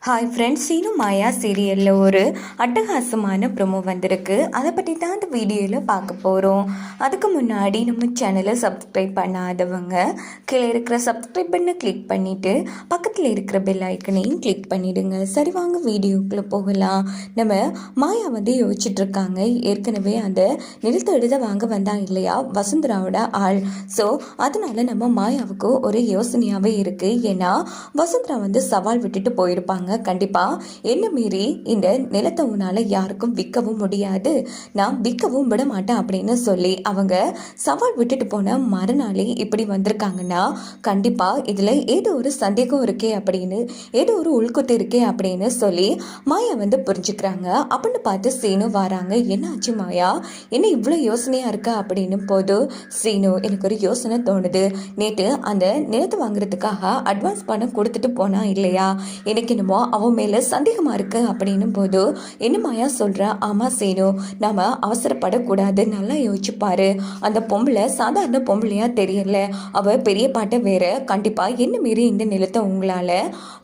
Hi friends, Seenu மாயா சீரியலில் ஒரு அட்டகாசமான ப்ரொமோ வந்திருக்கு. அதை பற்றி தான் அந்த வீடியோவில் பார்க்க போகிறோம். அதுக்கு முன்னாடி நம்ம சேனலை சப்ஸ்கிரைப் பண்ணாதவங்க கீழே இருக்கிற சப்ஸ்கிரைப் பண்ணை கிளிக் பண்ணிவிட்டு பக்கத்தில் இருக்கிற பெல் ஐக்கனையும் கிளிக் பண்ணிவிடுங்க. சரி, வாங்க வீடியோக்குள்ளே போகலாம். நம்ம மாயா யோசிச்சுட்ருக்காங்க. ஏற்கனவே அந்த நிலத்தை எழுத வாங்க வந்தாங்க இல்லையா வசுந்தராவோட ஆள். ஸோ அதனால நம்ம மாயாவுக்கு ஒரு யோசனையாகவே இருக்குது. ஏன்னா வசுந்தரா சவால் விட்டுட்டு போயிருப்பாங்க. கண்டிப்பாக என்ன மீறி இந்த நிலத்தை உன்னால் யாருக்கும் விற்கவும் முடியாது, நான் விற்கவும் விட மாட்டேன் அப்படின்னு சொல்லி அவங்க சவால் விட்டுட்டு போன மறுநாளே இப்படி வந்திருக்காங்கன்னா கண்டிப்பாக இதில் ஏதோ ஒரு சந்தேகம் இருக்கே அப்படின்னு, ஏதோ ஒரு உள்குத்து இருக்கே அப்படின்னு சொல்லி மாயா புரிஞ்சுக்கிறாங்க. அப்படின்னு பார்த்து சீனு வராங்க. என்ன ஆச்சு மாயா, என்ன இவ்வளோ யோசனையாக இருக்கா அப்படின்னு போது சீனு, எனக்கு ஒரு யோசனை தோணுது. நேற்று அந்த நிலத்தை வாங்குறதுக்காக அட்வான்ஸ் பணம் கொடுத்துட்டு போனா இல்லையா, எனக்கு என்னமோ அவன் மேலே சந்தேகமாக இருக்கு அப்படின்னும் போது என்ன மாயா சொல்கிற. ஆமாம் சீனு, நாம் அவசரப்படக்கூடாது. நல்லா யோசிச்சுப்பாரு. அந்த பொம்பளை சாதாரண பொம்பளையா தெரியல, அவள் பெரிய பாட்டை வேற. கண்டிப்பாக என்ன மீறி இந்த நிலத்தை உங்களால்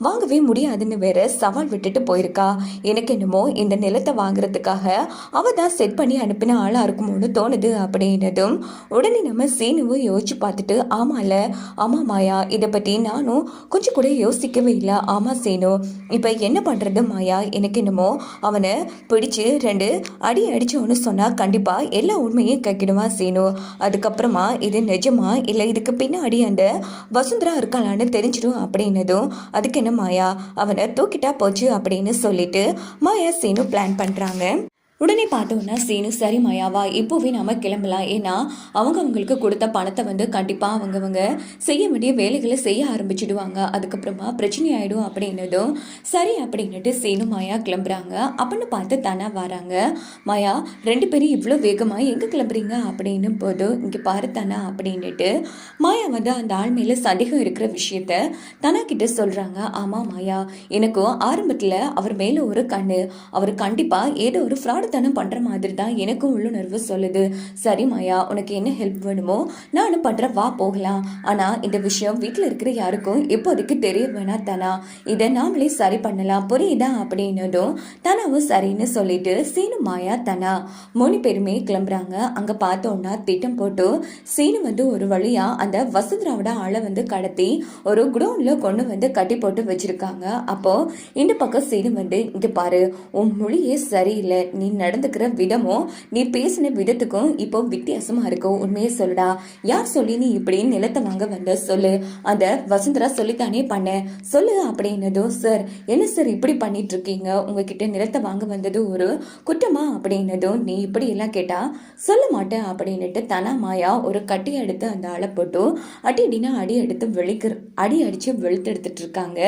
வாங்கவே முடியாதுன்னு வேற சவால் விட்டுட்டு போயிருக்கா. எனக்கு என்னமோ இந்த நிலத்தை வாங்குறதுக்காக அவள் தான் செட் பண்ணி அனுப்பின ஆளாக இருக்குமோன்னு தோணுது அப்படின்னதும் உடனே நம்ம சீனுவும் யோசிச்சு பார்த்துட்டு ஆமால, ஆமாம் மாயா, இதை பற்றி நானும் கொஞ்சம் கூட யோசிக்கவே இல்லை. ஆமாம் சீனு, இப்போ என்ன பண்ணுறது மாயா, எனக்கு என்னமோ அவனை பிடிச்சு 2 அடி அடிச்சோன்னு சொன்னால் கண்டிப்பாக எல்லா உண்மையும் கேட்கிடுவான் சீனு. அதுக்கப்புறமா இது நிஜமா இல்லை இதுக்கு பின்னாடி அந்த வசுந்தரா இருக்காளான்னு தெரிஞ்சிடும் அப்படின்னதும் அதுக்கு என்ன மாயா, அவனை தூக்கிட்டா போச்சு அப்படின்னு சொல்லிட்டு மாயா சீனு பிளான் பண்ணுறாங்க. உடனே பார்த்தோன்னா சீனு, சரி மாயாவா, இப்போவே நாம் கிளம்பலாம். ஏன்னா அவங்களுக்கு கொடுத்த பணத்தை கண்டிப்பாக அவங்கவங்க செய்ய வேண்டிய வேலைகளை செய்ய ஆரம்பிச்சிடுவாங்க. அதுக்கப்புறமா பிரச்சனை ஆகிடும் அப்படின்னதும் சரி அப்படின்னுட்டு சீனு மாயா கிளம்புறாங்க. அப்படின்னு பார்த்து தானே வராங்க. மாயா, 2 பேரும் இவ்வளோ வேகமாக எங்கே கிளம்புறீங்க அப்படின்னு போது இங்கே பாரு தானே அப்படின்னுட்டு மாயா அந்த ஆள் மேலே சந்தேகம் இருக்கிற விஷயத்த தானா கிட்ட சொல்கிறாங்க. ஆமாம் மாயா, எனக்கும் ஆரம்பத்தில் அவர் மேலே ஒரு கண்ணு, அவர் கண்டிப்பாக ஏதோ ஒரு ஃப்ராடு தனம் பண்ற மாதிரி தான் எனக்கும் உள்ளுணர்வு சொல்லுது. சரி மாயா, உனக்கு என்ன ஹெல்ப் வேணுமோ நானும் பண்ற, வா போகலாம். ஆனா இந்த விஷயம் வீட்டுல இருக்கிற யாருக்கும் இப்போதைக்கு தெரிய வேணா தானா, இதை நாமளே சரி பண்ணலாம், புரியுதா அப்படின்னதும் தனாவும் சரின்னு சொல்லிட்டு சீனு மாயா தனா 3 பேருமே கிளம்புறாங்க. அங்க பார்த்தோம்னா திட்டம் போட்டு சீனு ஒரு வழியா அந்த வசுந்தராவோட ஆளை கடத்தி ஒரு குடோன்ல கொண்டு கட்டி போட்டு வச்சிருக்காங்க. அப்போ இந்த பக்கம் சீனு இங்க பாரு, உன் மொழியே சரியில்லை, நீ நடந்துக்கிற விதமும் நீ பேசின விதத்துக்கும் இப்போ வித்தியாசமா இருக்கும். உண்மையே சொல்லுடா, யார் சொல்லி நீ இப்படி நிலத்தை வாங்க வந்த சொல்லு, அந்த வசுந்தரா சொல்லித்தானே பண்ண சொல்லு அப்படின்னதும் சார் என்ன சார் இப்படி பண்ணிட்டு இருக்கீங்க, உங்ககிட்ட நிலத்தை வாங்க வந்தது ஒரு குற்றமா அப்படின்னதும் நீ இப்படி எல்லாம் கேட்டா சொல்ல மாட்டேன் அப்படின்னுட்டு தனா மாயா ஒரு கட்டி எடுத்து அந்த ஆளை போட்டு அடினா அடி எடுத்து அடி அடிச்சு வெளுத்தெடுத்துட்டு இருக்காங்க.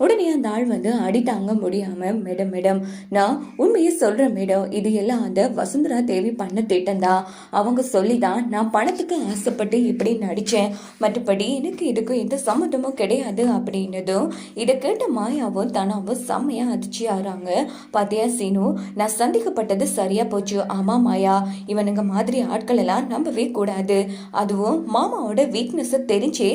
உடனே அந்த ஆள் அடி தாங்க முடியாம மேடம் நான் உண்மையை சொல்றேன் மேடம், இது எல்லாம் அந்த வசுந்தரா தேவி பண்ண திட்டம்தான், அவங்க சொல்லிதான் நான் பணத்துக்கு ஆசைப்பட்டு இப்படி நடிச்சேன், மற்றபடி எனக்கு இதுக்கு எந்த சம்மந்தமும் கிடையாது அப்படின்னதும் இதை கேட்ட மாயாவும் தனாவும் செம்மையா அதிர்ச்சி ஆறாங்க. பாத்தியா சீனு, நான் சந்தேகப்பட்டது சரியா போச்சு. ஆமா மாயா, இவனுங்க மாதிரி ஆட்கள் எல்லாம் நம்பவே கூடாது, அதுவும் மாமாவோட வீக்னஸ் தெரிஞ்சே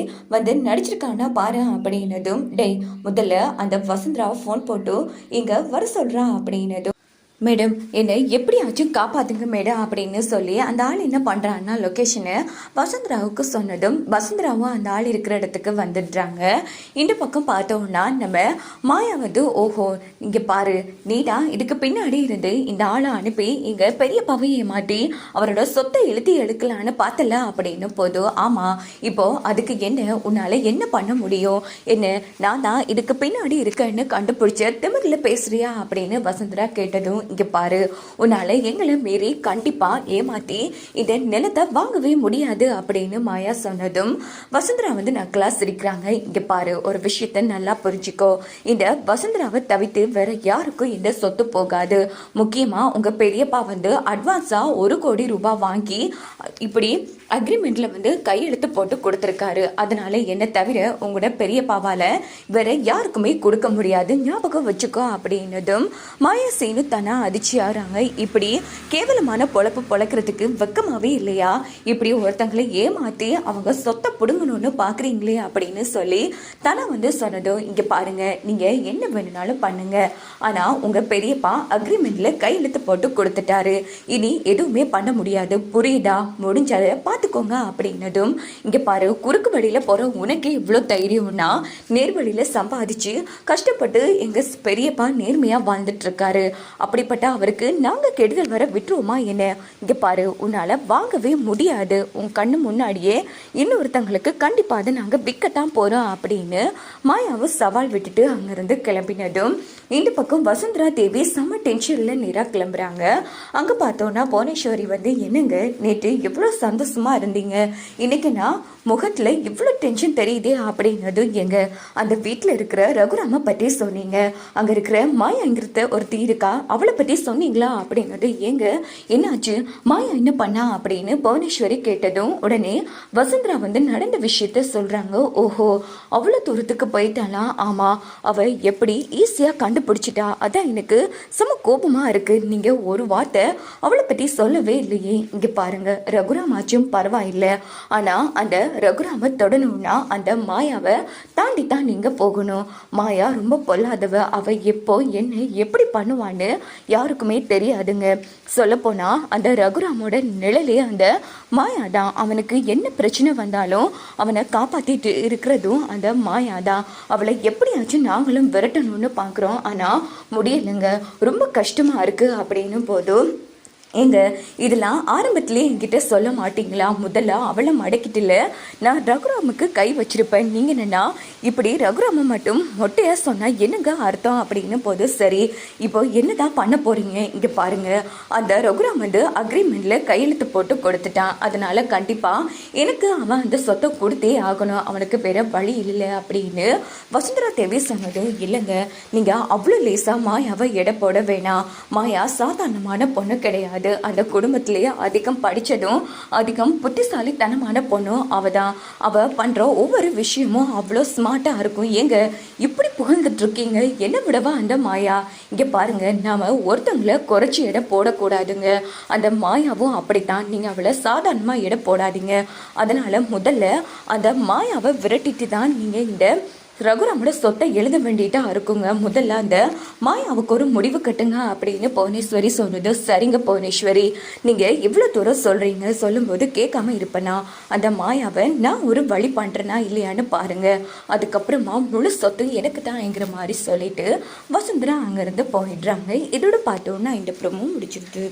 நடிச்சிருக்கானா பாரு அப்படின்னதும் டேய் முதல்ல அந்த வசுந்தராவை ஃபோன் போட்டு இங்க வர சொல்றா அப்படின்னதும் மேடம் என்னை எப்படியாச்சும் காப்பாத்துங்க மேடம் அப்படின்னு சொல்லி அந்த ஆள் என்ன பண்ணுறான்னா லொக்கேஷனை வசுந்தராவுக்கு சொன்னதும் வசுந்தராவும் அந்த ஆள் இருக்கிற இடத்துக்கு வந்துடுறாங்க. இந்த பக்கம் பார்த்தோம்னா நம்ம மாயா ஓஹோ இங்கே பாரு, நீ தான் இதுக்கு பின்னாடி இருந்து இந்த ஆளை அனுப்பி இங்கே பெரிய பவையை மாட்டி அவரோட சொத்தை இழுத்தி எடுக்கலான்னு பார்த்தல அப்படின்னு போதும். ஆமாம், இப்போ அதுக்கு என்ன உன்னால் என்ன பண்ண முடியும், என்ன நான் தான் இதுக்கு பின்னாடி இருக்கேன்னு கண்டுபிடிச்ச திமிரில் பேசுறியா அப்படின்னு வசுந்தரா கேட்டதும் இங்கே பாரு, உன்னால எங்களை மீறி கண்டிப்பா ஏமாத்தி இந்த நிலத்தை வாங்கவே முடியாது அப்படின்னு மாயா சொன்னதும் வசுந்தரா நக்கலா சிரிக்கிறாங்க. இங்க பாரு, ஒரு விஷயத்த நல்லா புரிஞ்சுக்கோ, இந்த வசுந்தராவை தவிர்த்து வேற யாருக்கும் இந்த சொத்து போகாது. முக்கியமா உங்க பெரியப்பா அட்வான்ஸா 1 கோடி ரூபாய் வாங்கி இப்படி அக்ரிமெண்ட்ல கையெழுத்து போட்டு கொடுத்துருக்காரு. அதனால என்ன தவிர உங்களோட பெரியப்பாவால வேற யாருக்குமே கொடுக்க முடியாது, ஞாபகம் வச்சுக்கோ அப்படின்னதும் மாயா சீனு தானா அதிர்ச்சியாகிறாங்க. இப்படி கேவலமான பொழப்பு பொழக்கிறதுக்கு வெக்கமாவே இல்லையா? இப்படி ஒருத்தங்களை ஏமாத்தி அவங்க சொத்தை பிடுங்கணும்னு பாக்குறீங்களே அப்படின்னு சொல்லி தானா சொன்னதும், இங்க பாருங்க, நீங்க என்ன வேணும்னாலும் பண்ணுங்க, ஆனா உங்க பெரியப்பா அக்ரிமெண்ட்ல கையெழுத்து போட்டு கொடுத்துட்டாரு, இனி எதுவுமே பண்ண முடியாது, புரியுதா? முடிஞ்சதை பார்த்துக்கோங்க அப்படின்னதும், இங்க பாரு, குறுக்கு வழியில போற உனக்கு இவ்வளோ தைரியம்னா நேர்வழியில சம்பாதிச்சு கஷ்டப்பட்டு எங்க பெரியப்பா நேர்மையா வாழ்ந்துட்டு இருக்காரு, அப்படிப்பட்ட அவருக்கு நாங்க கெடுதல் வர விட்டுருவோமா என்ன? இங்க பாரு, உன்னால வாங்கவே முடியாது, உன் கண்ணு முன்னாடியே இன்னொருத்தங்களுக்கு கண்டிப்பா அதை நாங்க விற்கத்தான் போறோம் அப்படின்னு மாயாவும் சவால் விட்டுட்டு அங்கிருந்து கிளம்பினதும், இந்த பக்கம் வசுந்தரா தேவி செம்ம டென்ஷன்ல நேரா கிளம்புறாங்க. அங்க பார்த்தோன்னா புவனேஸ்வரி என்னங்க நேற்று எவ்வளோ சந்தோஷமா இருந்தீங்க, இன்னைக்கு நான் முகத்துல இவ்வளோ டென்ஷன் தெரியுதே அப்படின்னது, எங்க அந்த வீட்டில் இருக்கிற ரகுராம பற்றி சொன்னீங்க, அங்க இருக்கிற மாயாங்கிறத ஒருத்தி இருக்கா, அவளை பற்றி சொன்னீங்களா அப்படின்னது, ஏங்க என்னாச்சு, மாயா என்ன பண்ணா அப்படின்னு புவனேஸ்வரி கேட்டதும் உடனே வசுந்தரா நடந்த விஷயத்த சொல்றாங்க. ஓஹோ, அவ்வளோ தூரத்துக்கு போயிட்டாளா? ஆமா, அவ எப்படி ஈஸியா கண்டுபிடிச்சிட்டா, அதான் எனக்கு செம கோபமா இருக்கு, நீங்க ஒரு வார்த்தை அவளை பத்தி சொல்லவே இல்லையே. இங்க பாருங்க, ரகுராமாச்சும் பரவாயில்ல, ஆனா அந்த ரகுராம தொடணும்னா அந்த மாயாவை தாண்டி தான் நீங்க போகணும். மாயா ரொம்ப பொல்லாதவ, அவ எப்போ என்ன எப்படி பண்ணுவான்னு யாருக்குமே தெரியாதுங்க. சொல்லப்போனா அந்த ரகுராமோட நிழலே அந்த மாயா தான், அவனுக்கு என்ன பிரச்சனை வந்தாலும் அவனை காப்பாத்திட்டு இருக்கிறதும் அந்த மாயா தான். அவளை எப்படியாச்சும் நாங்களும் விரட்டணும்னு பார்க்குறோம், ஆனால் முடியலைங்க, ரொம்ப கஷ்டமா இருக்கு அப்படின்னும் போதும், எங்க இதெல்லாம் ஆரம்பத்திலே என்கிட்ட சொல்ல மாட்டீங்களா? முதல்ல அவளை மடக்கிட்டுல நான் ரகுராமுக்கு கை வச்சிருப்பேன், நீங்கள் என்னன்னா இப்படி ரகுராம மட்டும் மொட்டையா சொன்னா என்னங்க அர்த்தம் அப்படின்னு போது, சரி இப்போ என்னதான் பண்ண போறீங்க? இங்க பாருங்க, அந்த ரகுராம் அக்ரிமெண்ட்ல கையெழுத்து போட்டு கொடுத்துட்டான், அதனால கண்டிப்பா எனக்கு அவன் அந்த சொத்தை கொடுத்தே ஆகணும், அவனுக்கு வேற வழி இல்லை அப்படின்னு வசுந்தரா தேவி சொன்னது. இல்லைங்க, நீங்க அவ்வளோ லேசா மாயாவை எடை போட வேணாம், மாயா சாதாரணமான பொண்ணு கிடையாது, அந்த குடும்பத்திலேயே அதிகம் படிச்சதும் அதிகம் புத்திசாலித்தனமான பொண்ணும் அவதான். அவ பண்ற ஒவ்வொரு விஷயமும் அவ்வளோ ஸ்மார்ட்டா இருக்கும். ஏங்க இப்படி புகழ்ந்துட்டு இருக்கீங்க? என்ன விடவா அந்த மாயா? இங்க பாருங்க, நாம ஒருத்தவங்களை குறைச்சி எடை போடக்கூடாதுங்க, அந்த மாயாவும் அப்படித்தான், நீங்க அவளை சாதாரணமா எடை போடாதீங்க. அதனால முதல்ல அந்த மாயாவை விரட்டிட்டு தான் நீங்க இந்த ரகுராமோட சொத்தை எழுத வேண்டியதா இருக்குங்க, முதல்ல அந்த மாயாவுக்கு ஒரு முடிவு கட்டுங்க அப்படின்னு புவனேஸ்வரி சொன்னது. சரிங்க புவனேஸ்வரி, நீங்க இவ்வளோ தூரம் சொல்றீங்க, சொல்லும்போது கேட்காம இருப்பேனா? அந்த மாயாவை நான் ஒரு வழி பண்றேனா இல்லையான்னு பாருங்க, அதுக்கப்புறமா முழு சொத்து எனக்கு தான்ங்கிற மாதிரி சொல்லிட்டு வசுந்தரா அங்கிருந்து போயிடுறாங்க. இதோட பார்த்தோன்னா இந்த ப்ரோமோ முடிச்சிருக்கு.